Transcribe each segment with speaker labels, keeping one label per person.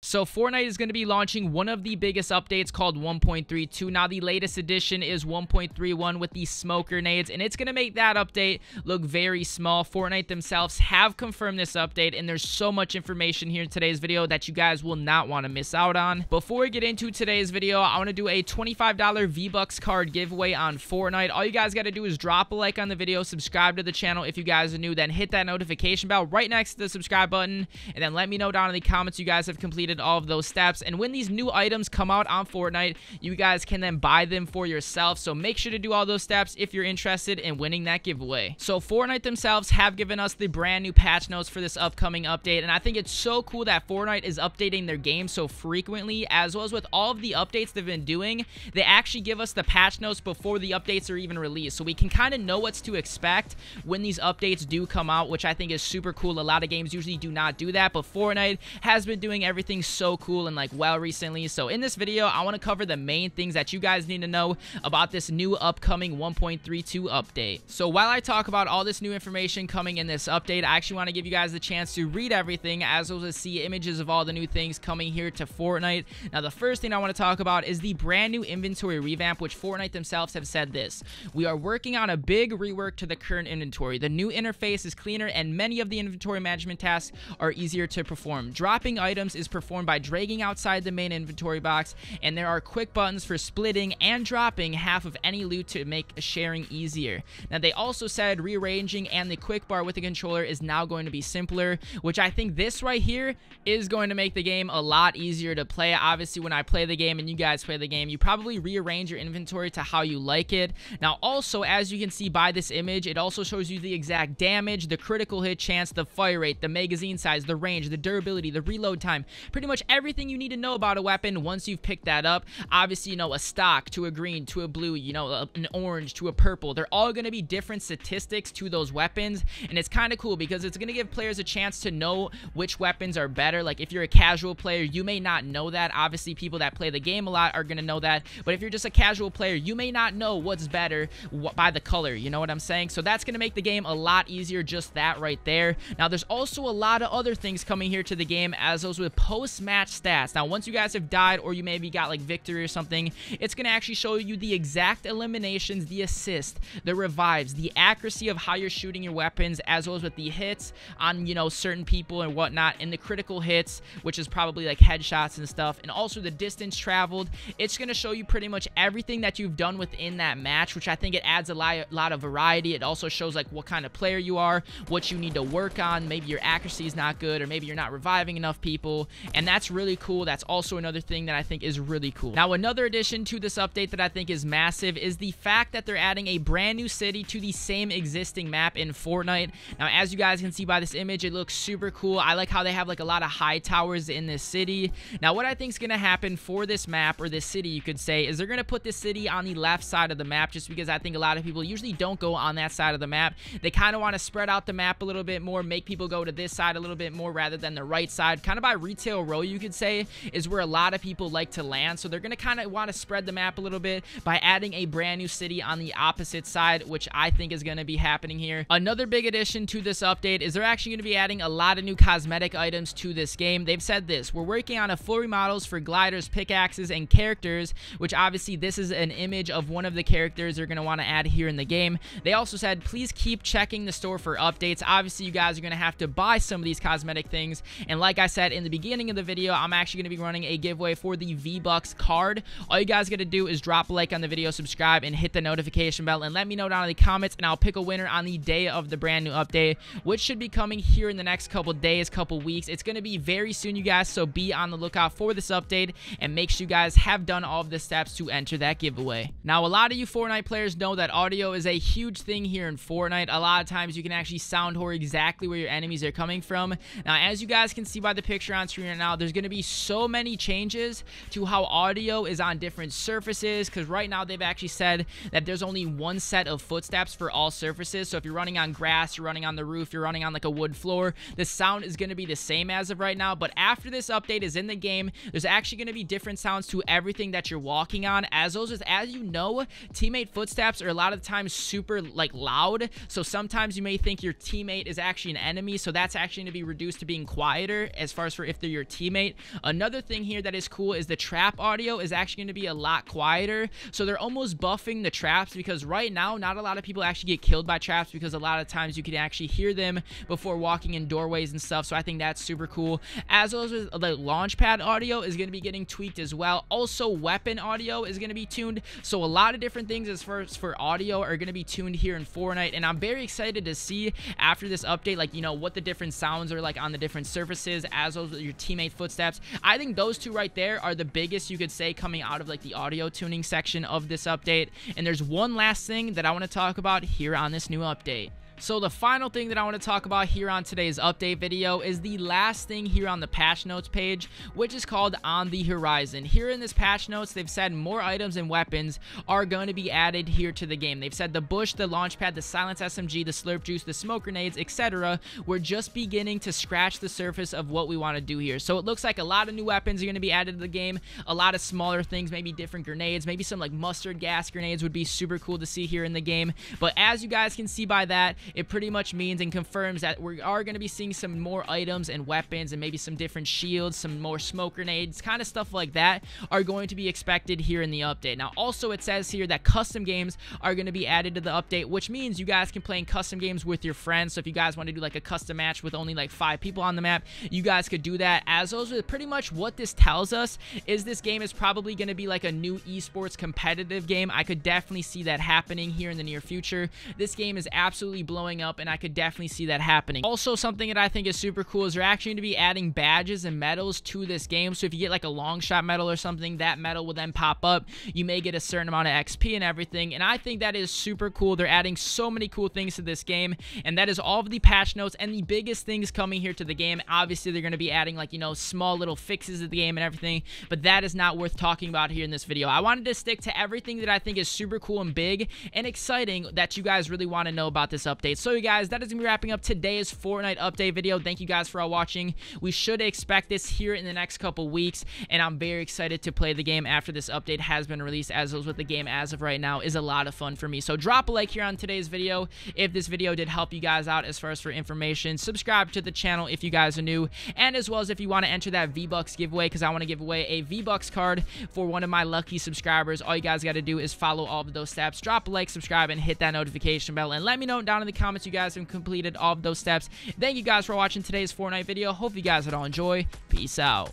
Speaker 1: So Fortnite is going to be launching one of the biggest updates called 1.32. Now the latest edition is 1.31 with the smoke grenades, and it's going to make that update look very small. Fortnite themselves have confirmed this update, and there's so much information here in today's video that you guys will not want to miss out on. Before we get into today's video, I want to do a $25 V-Bucks card giveaway on Fortnite. All you guys got to do is drop a like on the video, subscribe to the channel if you guys are new, then hit that notification bell right next to the subscribe button, and then let me know down in the comments you guys have completed all of those steps. And when these new items come out on Fortnite, you guys can then buy them for yourself. So make sure to do all those steps if you're interested in winning that giveaway. So Fortnite themselves have given us the brand new patch notes for this upcoming update, and I think it's so cool that Fortnite is updating their game so frequently, as well as with all of the updates they've been doing. They actually give us the patch notes before the updates are even released, so we can kind of know what's to expect when these updates do come out, which I think is super cool. A lot of games usually do not do that, but Fortnite has been doing everything so cool and well recently. So in this video, I want to cover the main things that you guys need to know about this new upcoming 1.32 update. So while I talk about all this new information coming in this update, I actually want to give you guys the chance to read everything, as well as see images of all the new things coming here to Fortnite. Now the first thing I want to talk about is the brand new inventory revamp, which Fortnite themselves have said this: we are working on a big rework to the current inventory. The new interface is cleaner, and many of the inventory management tasks are easier to perform. Dropping items is performed by dragging outside the main inventory box, and there are quick buttons for splitting and dropping half of any loot to make sharing easier. Now they also said rearranging and the quick bar with the controller is now going to be simpler, which I think this right here is going to make the game a lot easier to play. Obviously, when I play the game and you guys play the game, you probably rearrange your inventory to how you like it. Now also, as you can see by this image, it also shows you the exact damage, the critical hit chance, the fire rate, the magazine size, the range, the durability, the reload time, pretty much everything you need to know about a weapon once you've picked that up. Obviously, you know, a stock to a green to a blue, you know, an orange to a purple, they're all going to be different statistics to those weapons, and it's kind of cool because it's going to give players a chance to know which weapons are better. Like if you're a casual player, you may not know that. Obviously, people that play the game a lot are going to know that, but if you're just a casual player, you may not know what's better by the color, you know what I'm saying? So that's going to make the game a lot easier, just that right there. Now there's also a lot of other things coming here to the game, as those with post-match stats. Now once you guys have died, or you maybe got like victory or something, it's going to actually show you the exact eliminations, the assist, the revives, the accuracy of how you're shooting your weapons, as well as with the hits on, you know, certain people and whatnot, and the critical hits, which is probably like headshots and stuff, and also the distance traveled. It's going to show you pretty much everything that you've done within that match, which I think it adds a lot of variety. It also shows like what kind of player you are, what you need to work on. Maybe your accuracy is not good, or maybe you're not reviving enough people, and that's really cool. That's also another thing that I think is really cool. Now another addition to this update that I think is massive is the fact that they're adding a brand new city to the same existing map in Fortnite. Now as you guys can see by this image, it looks super cool. I like how they have like a lot of high towers in this city. Now what I think is going to happen for this map, or this city you could say, is they're going to put this city on the left side of the map, just because I think a lot of people usually don't go on that side of the map. They kind of want to spread out the map a little bit more, make people go to this side a little bit more rather than the right side. Kind of by retail row, you could say, is where a lot of people like to land. So they're going to kind of want to spread the map a little bit by adding a brand new city on the opposite side, which I think is going to be happening here. Another big addition to this update is they're actually going to be adding a lot of new cosmetic items to this game. They've said this: we're working on a full remodels for gliders, pickaxes, and characters, which obviously this is an image of one of the characters they're going to want to add here in the game. They also said, please keep checking the store for updates. Obviously, you guys are going to have to buy some of these cosmetic things, and like I said in the beginning of the video, I'm actually going to be running a giveaway for the V-Bucks card. All you guys got to do is drop a like on the video, subscribe, and hit the notification bell, and let me know down in the comments, and I'll pick a winner on the day of the brand new update, which should be coming here in the next couple days, couple weeks. It's going to be very soon, you guys, so be on the lookout for this update, and make sure you guys have done all of the steps to enter that giveaway. Now, a lot of you Fortnite players know that audio is a huge thing here in Fortnite. A lot of times you can actually sound whore exactly where your enemies are coming from. Now, as you guys can see by the picture on screen right now, there's going to be so many changes to how audio is on different surfaces, because right now they've actually said that there's only one set of footsteps for all surfaces. So if you're running on grass, you're running on the roof, you're running on like a wood floor, the sound is going to be the same as of right now. But after this update is in the game, there's actually going to be different sounds to everything that you're walking on, as those, as you know, teammate footsteps are a lot of the times super like loud. So sometimes you may think your teammate is actually an enemy, so that's actually going to be reduced to being quieter as far as for if they're your teammate. Another thing here that is cool is the trap audio is actually going to be a lot quieter. So they're almost buffing the traps, because right now not a lot of people actually get killed by traps, because a lot of times you can actually hear them before walking in doorways and stuff. So I think that's super cool. As well as the launchpad audio is going to be getting tweaked as well. Also, weapon audio is going to be tuned. So a lot of different things as far as for audio are going to be tuned here in Fortnite, and I'm very excited to see after this update, like, you know, what the different sounds are like on the different surfaces, as well as your teammate footsteps. I think those two right there are the biggest, you could say, coming out of like the audio tuning section of this update. And there's one last thing that I want to talk about here on this new update. So the final thing that I want to talk about here on today's update video is the last thing here on the patch notes page, which is called On the Horizon. Here in this patch notes, they've said more items and weapons are going to be added here to the game. They've said the bush, the launchpad, the silence SMG, the slurp juice, the smoke grenades, etc. We're just beginning to scratch the surface of what we want to do here. So it looks like a lot of new weapons are going to be added to the game, a lot of smaller things, maybe different grenades, maybe some like mustard gas grenades would be super cool to see here in the game. But as you guys can see by that, it pretty much means and confirms that we are going to be seeing some more items and weapons, and maybe some different shields, some more smoke grenades, kind of stuff like that are going to be expected here in the update. Now also it says here that custom games are going to be added to the update, which means you guys can play in custom games with your friends. So if you guys want to do like a custom match with only like 5 people on the map, you guys could do that. As those are pretty much what this tells us, is this game is probably going to be like a new esports competitive game. I could definitely see that happening here in the near future. This game is absolutely blowing up, and I could definitely see that happening. Also, something that I think is super cool is they're actually going to be adding badges and medals to this game. So if you get like a long shot medal or something, that medal will then pop up. You may get a certain amount of XP and everything, and I think that is super cool. They're adding so many cool things to this game, and that is all of the patch notes and the biggest things coming here to the game. Obviously, they're going to be adding like, you know, small little fixes to the game and everything, but that is not worth talking about here in this video. I wanted to stick to everything that I think is super cool and big and exciting that you guys really want to know about this update. So you guys, that is going to be wrapping up today's Fortnite update video. Thank you guys for all watching. We should expect this here in the next couple weeks, and I'm very excited to play the game after this update has been released, as is with the game as of right now is a lot of fun for me. So drop a like here on today's video if this video did help you guys out as far as for information. Subscribe to the channel if you guys are new, and as well as if you want to enter that V-Bucks giveaway, because I want to give away a V-Bucks card for one of my lucky subscribers. All you guys got to do is follow all of those steps. Drop a like, subscribe, and hit that notification bell, and let me know down in the comments you guys have completed all of those steps. Thank you guys for watching today's Fortnite video. Hope you guys would all enjoy. Peace out.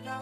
Speaker 2: No,